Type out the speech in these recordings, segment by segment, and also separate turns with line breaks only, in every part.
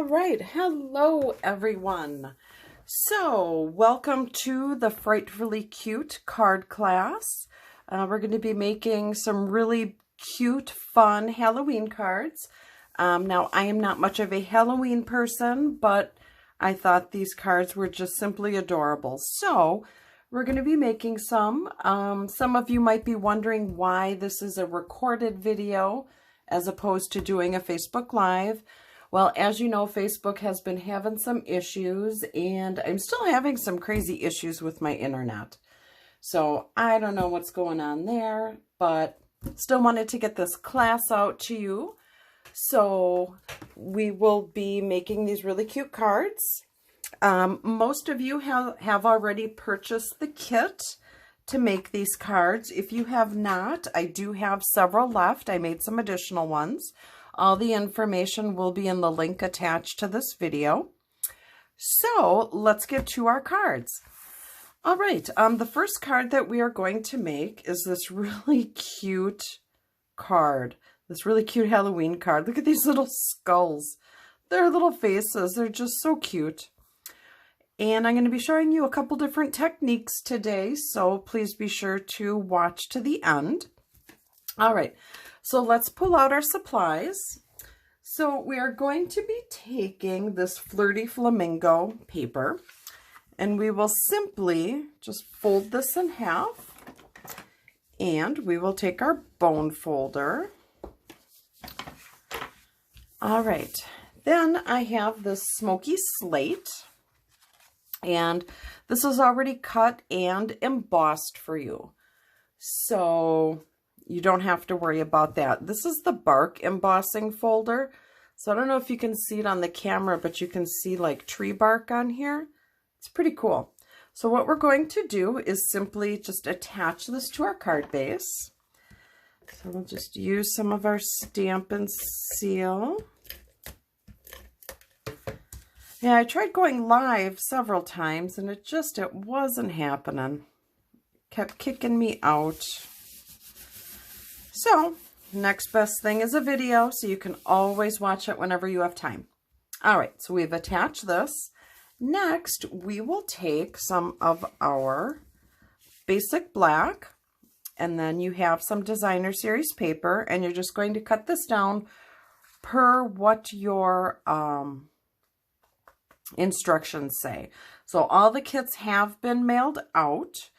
All right, hello everyone. So welcome to the Frightfully Cute Card Class. We're going to be making some really cute, fun Halloween cards. Now I am not much of a Halloween person, but I thought these cards were just simply adorable. So we're going to be making some. Some of you might be wondering why this is a recorded video as opposed to doing a Facebook Live. Well, as you know, Facebook has been having some issues, and I'm still having some crazy issues with my internet. So I don't know what's going on there, but still wanted to get this class out to you. So we will be making these really cute cards. Most of you have already purchased the kit to make these cards. If you have not, I do have several left. I made some additional ones. All the information will be in the link attached to this video. So let's get to our cards. All right, the first card that we are going to make is this really cute card. This really cute Halloween card. Look at these little skulls. Their little faces, they're just so cute. And I'm going to be showing you a couple different techniques today, so please be sure to watch to the end. All right. So let's pull out our supplies. So we are going to be taking this Flirty Flamingo paper, and we will simply just fold this in half, and we will take our bone folder. All right, then I have this Smoky Slate, and this is already cut and embossed for you. So you don't have to worry about that. This is the bark embossing folder. So I don't know if you can see it on the camera, but you can see like tree bark on here. It's pretty cool. So what we're going to do is simply just attach this to our card base. So we'll just use some of our Stampin' Seal. Yeah, I tried going live several times and it wasn't happening. Kept kicking me out. So, next best thing is a video, so you can always watch it whenever you have time. All right, so we've attached this. Next, we will take some of our basic black, and then you have some designer series paper, and you're just going to cut this down per what your instructions say. So all the kits have been mailed out.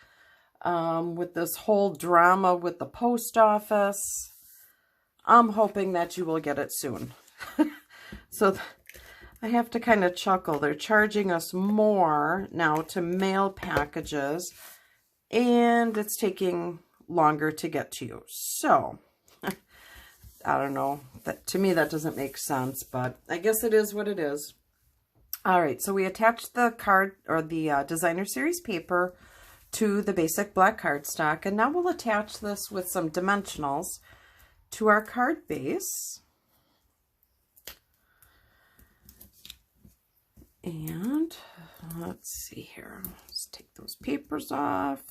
With this whole drama with the post office, I'm hoping that you will get it soon. So I have to kind of chuckle. They're charging us more now to mail packages, and it's taking longer to get to you. So I don't know. To me, that doesn't make sense, but I guess it is what it is. All right, so we attached the card or the designer series paper to the basic black cardstock, and now we'll attach this with some dimensionals to our card base. And let's see here, let's take those papers off.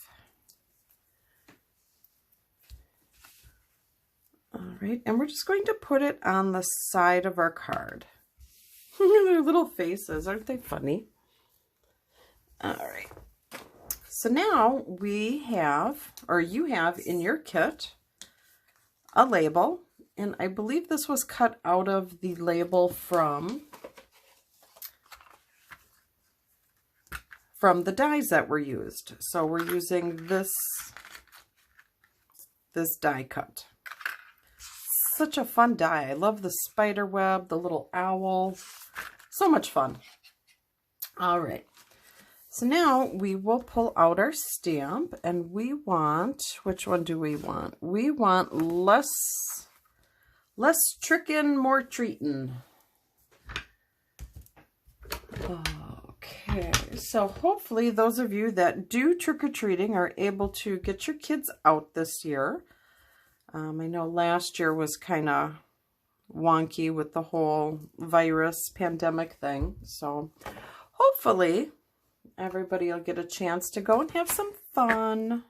All right, and we're just going to put it on the side of our card. Their little faces, aren't they funny? All right. So now we have, or you have in your kit, a label, and I believe this was cut out of the label from the dies that were used. So we're using this die cut. Such a fun die. I love the spider web, the little owl. So much fun. All right. So now we will pull out our stamp, and we want, which one do we want? We want less trickin', more treatin'. Okay, so hopefully those of you that do trick-or-treating are able to get your kids out this year. I know last year was kind of wonky with the whole virus pandemic thing, so hopefully everybody will get a chance to go and have some fun.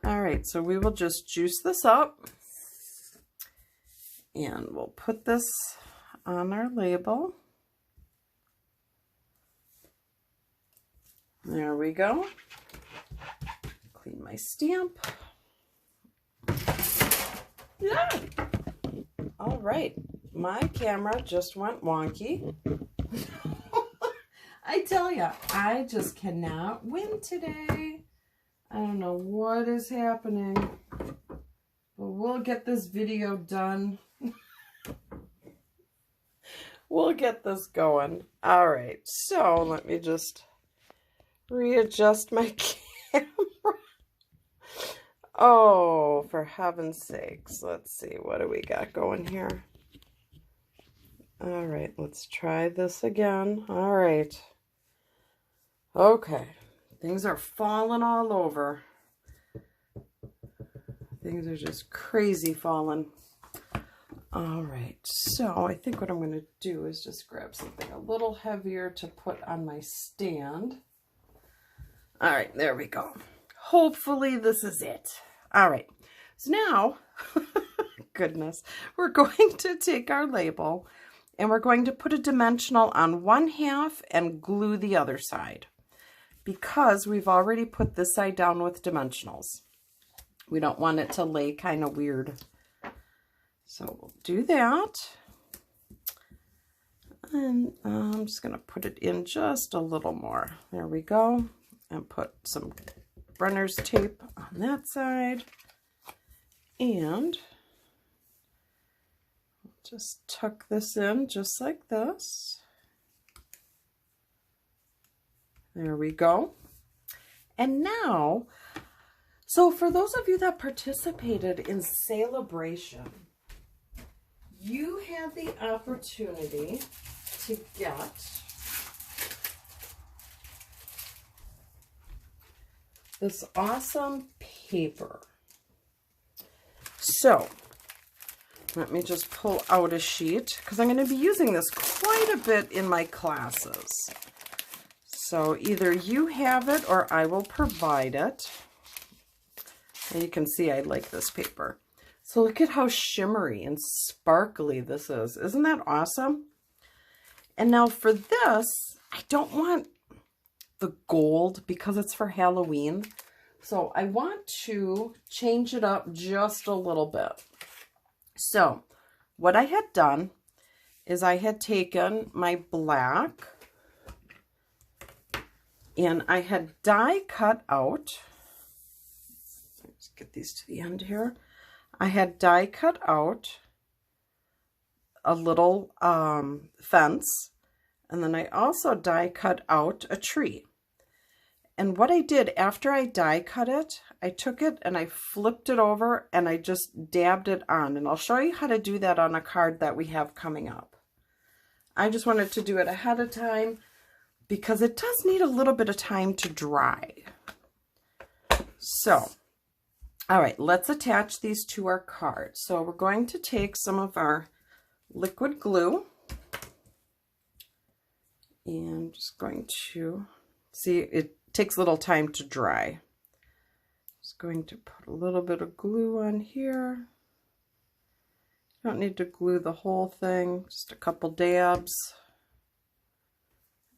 All right, so we will just juice this up, and we'll put this on our label. There we go. Clean my stamp. Yeah. All right. My camera just went wonky. I tell you, I just cannot win today. I don't know what is happening, but we'll get this video done. We'll get this going. All right, so let me just readjust my camera. Oh, for heaven's sakes. Let's see, what do we got going here? All right, let's try this again. All right. Okay, things are falling all over. Things are just crazy falling. All right, so I think what I'm going to do is just grab something a little heavier to put on my stand. All right, there we go. Hopefully this is it. All right, so now, goodness, we're going to take our label and we're going to put a dimensional on one half and glue the other side, because we've already put this side down with dimensionals. We don't want it to lay kind of weird. So we'll do that. And I'm just going to put it in just a little more. There we go. And put some Brenner's tape on that side. And just tuck this in just like this. There we go. And now, so for those of you that participated in Celebration, you had the opportunity to get this awesome paper. So let me just pull out a sheet, because I'm going to be using this quite a bit in my classes. So either you have it or I will provide it. And you can see I like this paper. So look at how shimmery and sparkly this is. Isn't that awesome? And now for this, I don't want the gold because it's for Halloween. So I want to change it up just a little bit. So what I had done is I had taken my black and I had die cut out. Let's get these to the end here. I had die cut out a little fence, and then I also die cut out a tree. And what I did after I die cut it, I took it and I flipped it over and I just dabbed it on. And I'll show you how to do that on a card that we have coming up. I just wanted to do it ahead of time because it does need a little bit of time to dry. So, all right, let's attach these to our card. So we're going to take some of our liquid glue and just going to, see, it takes a little time to dry. Just going to put a little bit of glue on here. You don't need to glue the whole thing, just a couple dabs.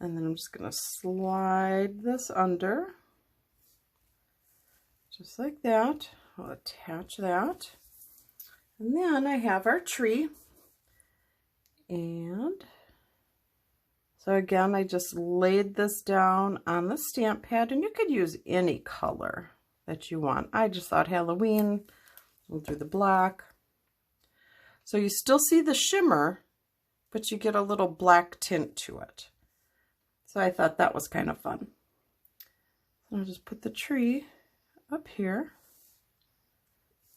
And then I'm just going to slide this under, just like that. I'll attach that. And then I have our tree. And so again, I just laid this down on the stamp pad, and you could use any color that you want. I just thought Halloween, we'll do the black. So you still see the shimmer, but you get a little black tint to it. So I thought that was kind of fun. So I'll just put the tree up here,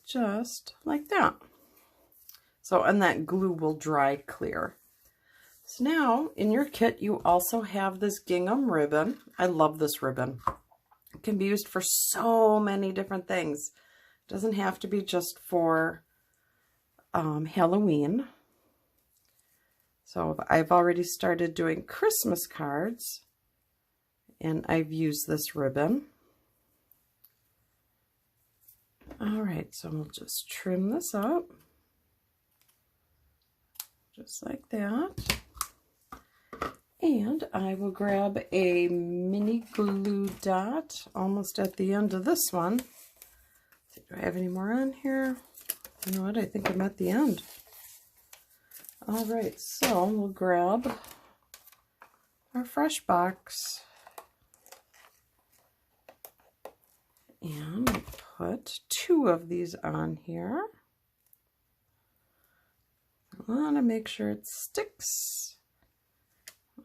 just like that. So, and that glue will dry clear. So now in your kit, you also have this gingham ribbon. I love this ribbon. It can be used for so many different things. It doesn't have to be just for Halloween. So I've already started doing Christmas cards, and I've used this ribbon. All right, so we'll just trim this up, just like that. And I will grab a mini glue dot almost at the end of this one. Do I have any more on here? You know what? I think I'm at the end. All right, so we'll grab our fresh box and put 2 of these on here. I want to make sure it sticks.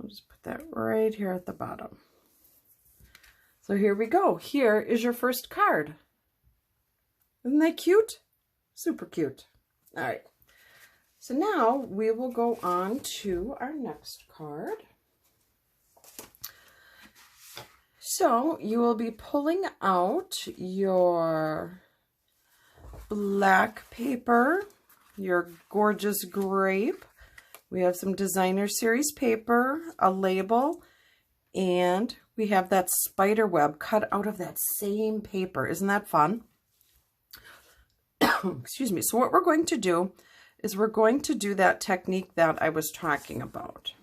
I'll just put that right here at the bottom. So here we go. Here is your first card. Isn't that cute? Super cute. All right. So now we will go on to our next card. So you will be pulling out your black paper, your gorgeous grape. We have some designer series paper, a label, and we have that spider web cut out of that same paper. Isn't that fun? Excuse me. So what we're going to do is we're going to do that technique that I was talking about.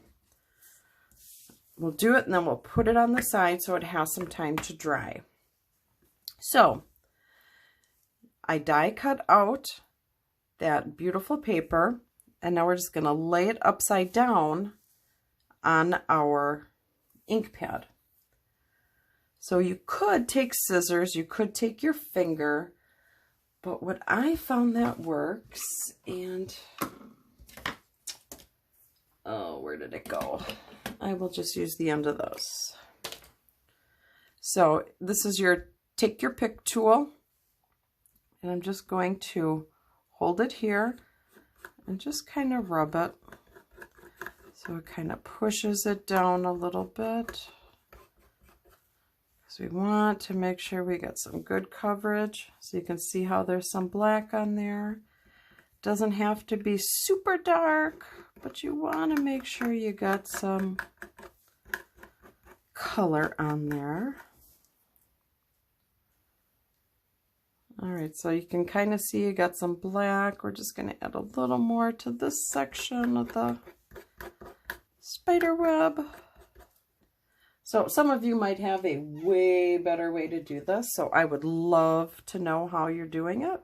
We'll do it and then we'll put it on the side so it has some time to dry. So I die cut out that beautiful paper, and now we're just going to lay it upside down on our ink pad. So you could take scissors, you could take your finger, but what I found that works, and oh, where did it go? I will just use the end of those. So this is your, take your pick tool, and I'm just going to hold it here and just kind of rub it. So it kind of pushes it down a little bit. So we want to make sure we get some good coverage. So you can see how there's some black on there. Doesn't have to be super dark, but you want to make sure you got some color on there. All right, so you can kind of see you got some black. We're just going to add a little more to this section of the spider web. So some of you might have a way better way to do this, so I would love to know how you're doing it.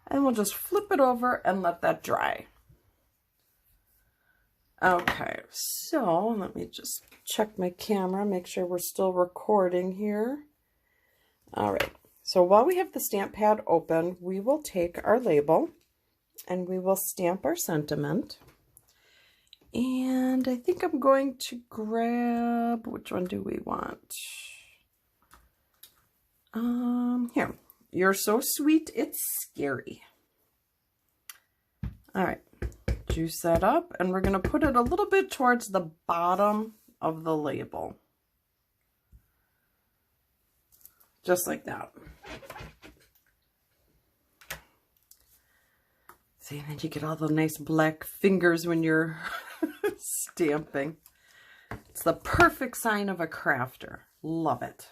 And we'll just flip it over and let that dry. Okay, so let me just check my camera, make sure we're still recording here. All right, so while we have the stamp pad open, we will take our label and we will stamp our sentiment. And I think I'm going to grab, which one do we want? Here. You're so sweet, it's scary. All right, juice that up, and we're going to put it a little bit towards the bottom of the label. Just like that. See, and then you get all the nice black fingers when you're stamping. It's the perfect sign of a crafter. Love it.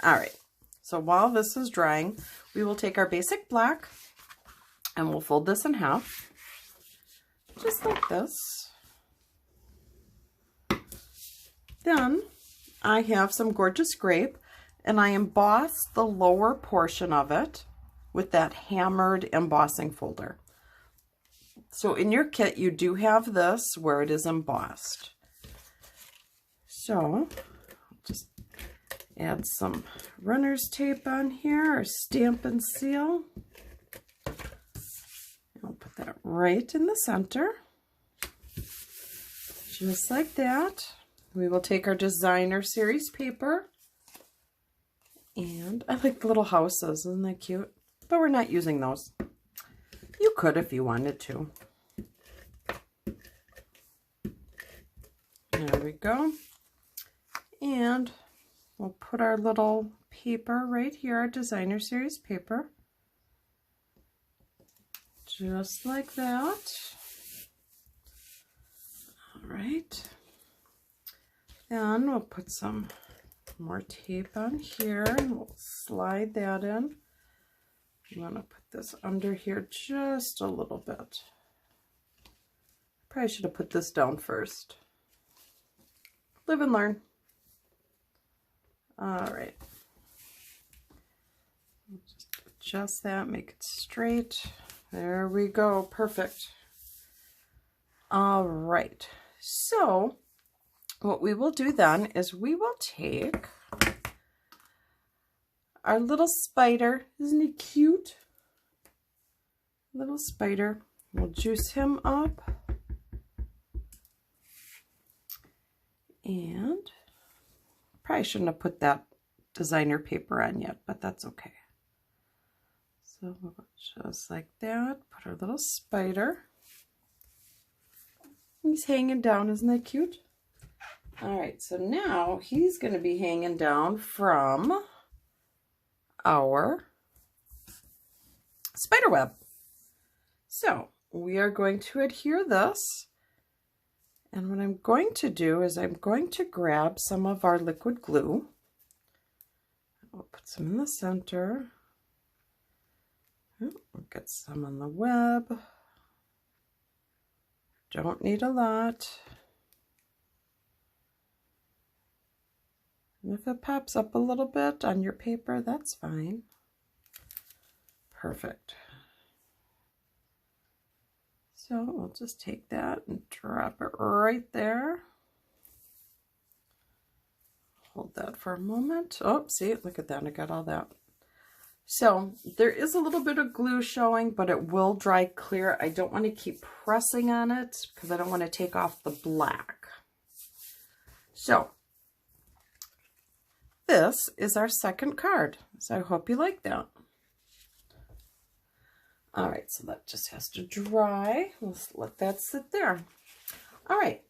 All right. So while this is drying, we will take our basic black and we'll fold this in half, just like this. Then I have some gorgeous grape, and I embossed the lower portion of it with that hammered embossing folder. So in your kit, you do have this where it is embossed. So just add some runner's tape on here, or stamp and seal. I'll put that right in the center, just like that. We will take our designer series paper, and I like the little houses, isn't that cute? But we're not using those. You could if you wanted to. There we go. And we'll put our little paper right here, our designer series paper. Just like that. All right. Then we'll put some more tape on here and we'll slide that in. I'm going to put this under here just a little bit. Probably should have put this down first. live and learn. All right. Just adjust that, make it straight. There we go. Perfect. All right. So what we will do then is we will take our little spider. Isn't he cute? Little spider. We'll juice him up. And probably shouldn't have put that designer paper on yet, but that's okay. So just like that, put our little spider. He's hanging down, isn't that cute? All right, so now he's going to be hanging down from our spider web. So we are going to adhere this. And what I'm going to do is I'm going to grab some of our liquid glue. I'll put some in the center. We'll get some on the web. Don't need a lot. And if it pops up a little bit on your paper, that's fine. Perfect. So we'll just take that and drop it right there. Hold that for a moment. Oh, see, look at that. I got all that. So there is a little bit of glue showing, but it will dry clear. I don't want to keep pressing on it because I don't want to take off the black. So this is our second card. So I hope you like that. All right, so that just has to dry. Let's let that sit there. All right,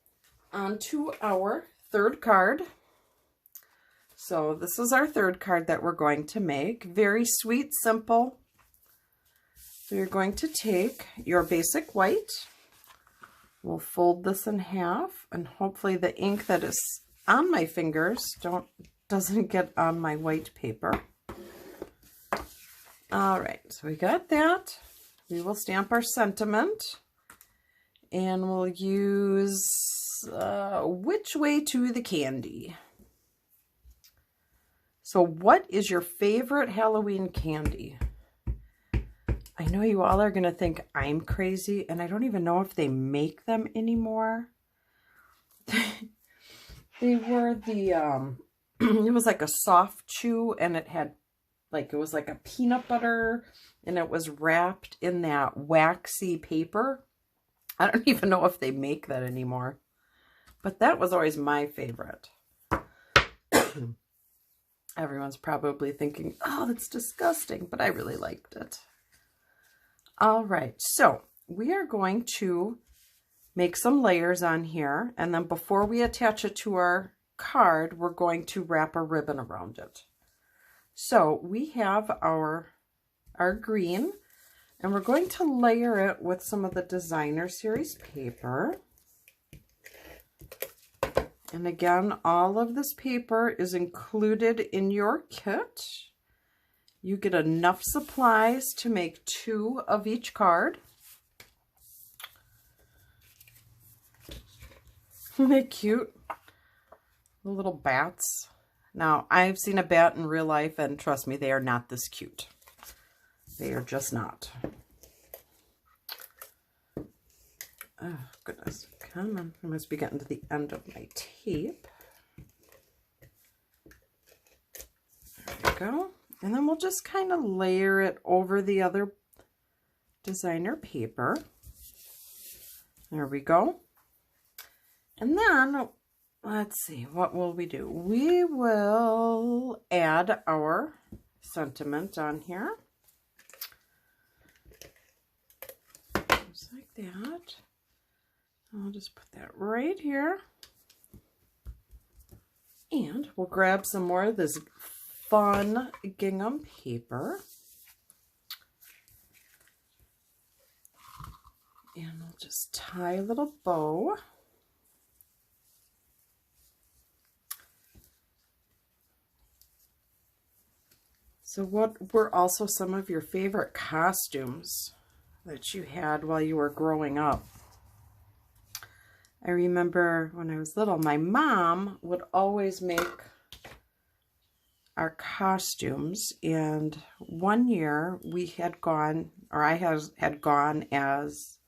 on to our third card. So this is our third card that we're going to make. Very sweet, simple. So you're going to take your basic white. We'll fold this in half, and hopefully the ink that is on my fingers doesn't get on my white paper. All right, so we got that. We will stamp our sentiment, and we'll use Which Way to the Candy. So what is your favorite Halloween candy? I know you all are going to think I'm crazy, and I don't even know if they make them anymore. They were the, it was like a soft chew, and it had it was like a peanut butter, and it was wrapped in that waxy paper. I don't even know if they make that anymore, but that was always my favorite. Everyone's probably thinking, oh, that's disgusting, but I really liked it. All right, so we are going to make some layers on here, and then before we attach it to our card, we're going to wrap a ribbon around it. So we have our green, and we're going to layer it with some of the designer series paper. And again, all of this paper is included in your kit. You get enough supplies to make 2 of each card. Isn't that cute? The little bats. Now, I've seen a bat in real life, and trust me, they are not this cute. They are just not. Oh, goodness. Come on. I must be getting to the end of my tape. There we go. And then we'll just kind of layer it over the other designer paper. There we go. And then, let's see, what will we do? We will add our sentiment on here. Just like that. I'll just put that right here. And we'll grab some more of this fun gingham paper. And we'll just tie a little bow. So what were also some of your favorite costumes that you had while you were growing up? I remember when I was little, my mom would always make our costumes, and one year we had gone, or I had gone as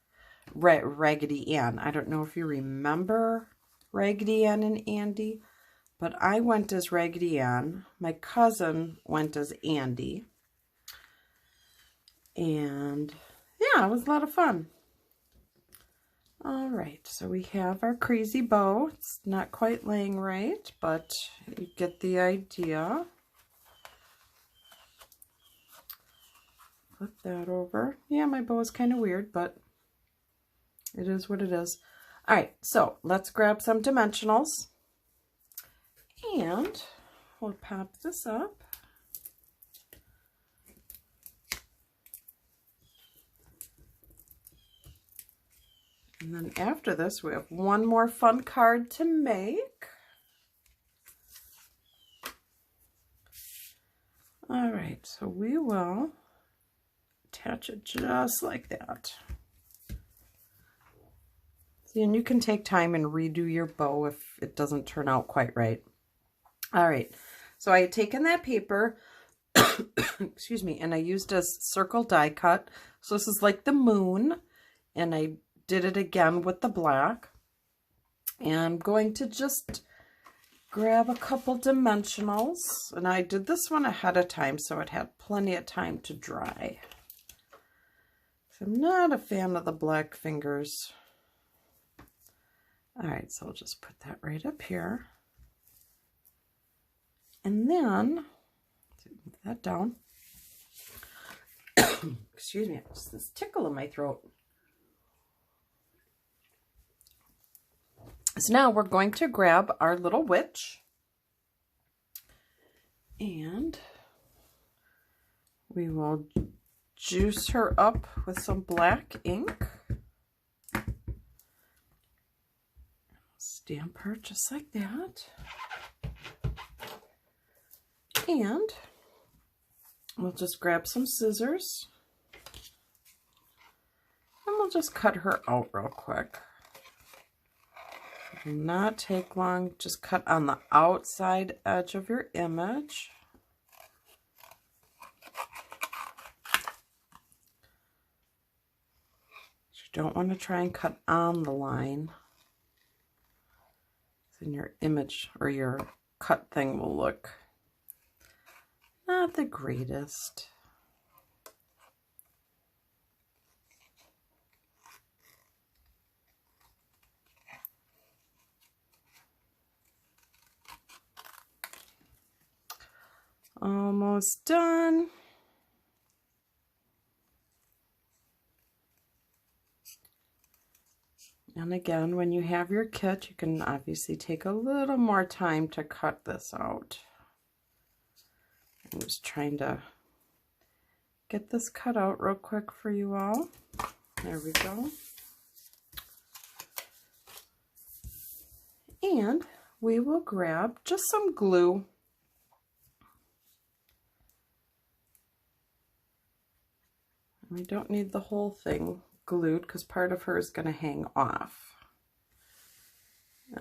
Raggedy Ann. I don't know if you remember Raggedy Ann and Andy, but I went as Raggedy Ann. My cousin went as Andy. And yeah, it was a lot of fun. All right, so we have our crazy bow. It's not quite laying right, but you get the idea. Flip that over. Yeah, my bow is kind of weird, but it is what it is. All right, so let's grab some dimensionals. And we'll pop this up. And then after this, we have one more fun card to make. All right, so we will attach it just like that. See, and you can take time and redo your bow if it doesn't turn out quite right. All right, so I had taken that paper, excuse me, and I used a circle die cut. So this is like the moon, and I did it again with the black. And I'm going to just grab a couple dimensionals, and I did this one ahead of time so it had plenty of time to dry. So I'm not a fan of the black fingers. All right, so I'll just put that right up here. And then, move that down. Excuse me, just this tickle in my throat. So now we're going to grab our little witch, and we will juice her up with some black ink. Stamp her just like that. And we'll just grab some scissors, and we'll just cut her out real quick. It will not take long. Just cut on the outside edge of your image. You don't want to try and cut on the line. Then your image or your cut thing will look not the greatest. Almost done. And again, when you have your kit, you can obviously take a little more time to cut this out. I'm just trying to get this cut out real quick for you all. There we go. And we will grab just some glue. We don't need the whole thing glued because part of her is going to hang off.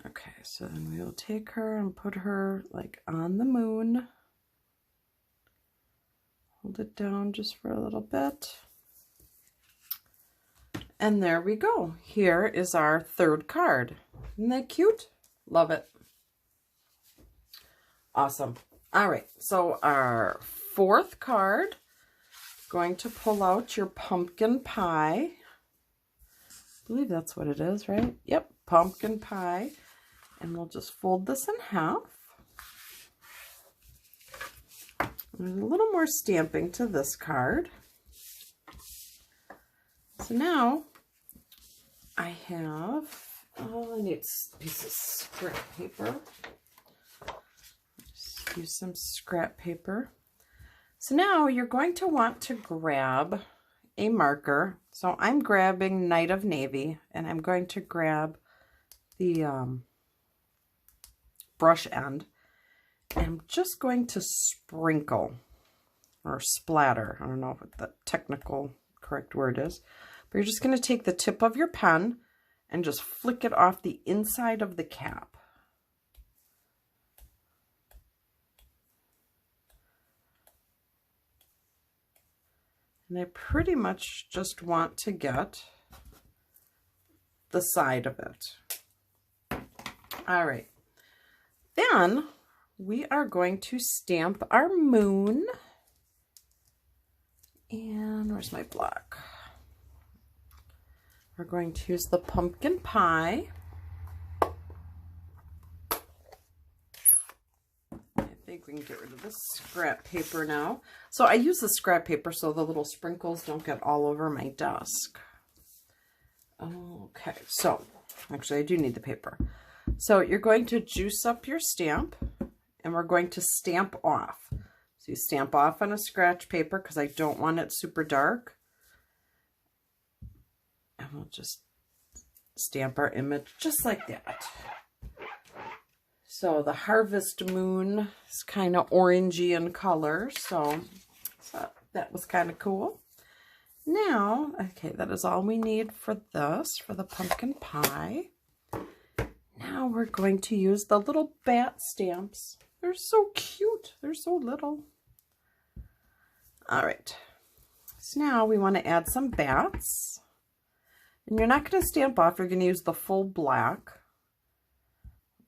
Okay, so then we will take her and put her like on the moon. Hold it down just for a little bit. And there we go. Here is our third card. Isn't that cute? Love it. Awesome. All right, so our fourth card, going to pull out your pumpkin pie. I believe that's what it is, right? Yep, pumpkin pie. And we'll just fold this in half. There's a little more stamping to this card. So now I have, I need a piece of scrap paper. Just use some scrap paper. So now you're going to want to grab a marker. So I'm grabbing Night of Navy, and I'm going to grab the brush end. I'm just going to sprinkle or splatter. I don't know what the technical correct word is, but you're just going to take the tip of your pen and just flick it off the inside of the cap. And I pretty much just want to get the side of it. All right. Then we are going to stamp our moon. And where's my block? We're going to use the pumpkin pie. I think we can get rid of this scrap paper now. So I use the scrap paper so the little sprinkles don't get all over my desk. Okay, so actually I do need the paper. So you're going to juice up your stamp and we're going to stamp off. So you stamp off on a scratch paper because I don't want it super dark. And we'll just stamp our image just like that. So the harvest moon is kind of orangey in color, so that was kind of cool. Now, okay, that is all we need for this, for the pumpkin pie. Now we're going to use the little bat stamps. They're so cute. They're so little. All right. So now we want to add some bats. And you're not going to stamp off. You're going to use the full black.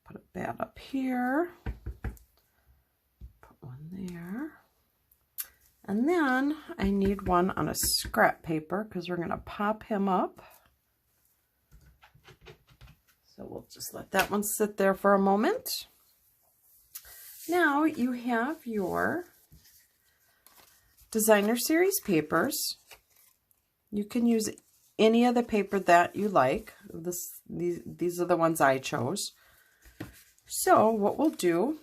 Put a bat up here. Put one there. And then I need one on a scrap paper because we're going to pop him up. So we'll just let that one sit there for a moment. Now you have your designer series papers. You can use any of the paper that you like. These are the ones I chose. So what we'll do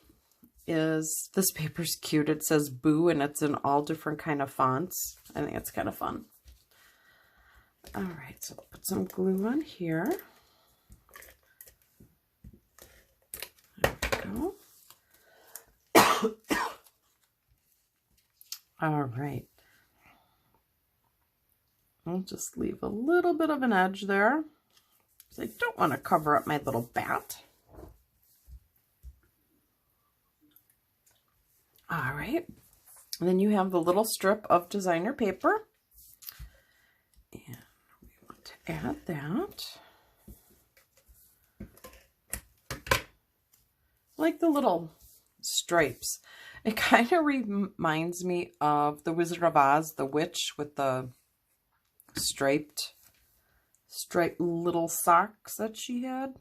is, this paper's cute. It says Boo and it's in all different kind of fonts. I think it's kind of fun. All right, so I'll put some glue on here. There we go. All right. I'll just leave a little bit of an edge there because I don't want to cover up my little bat. All right. And then you have the little strip of designer paper. And we want to add that. Like the little stripes. It kind of reminds me of the Wizard of Oz, the witch with the striped little socks that she had.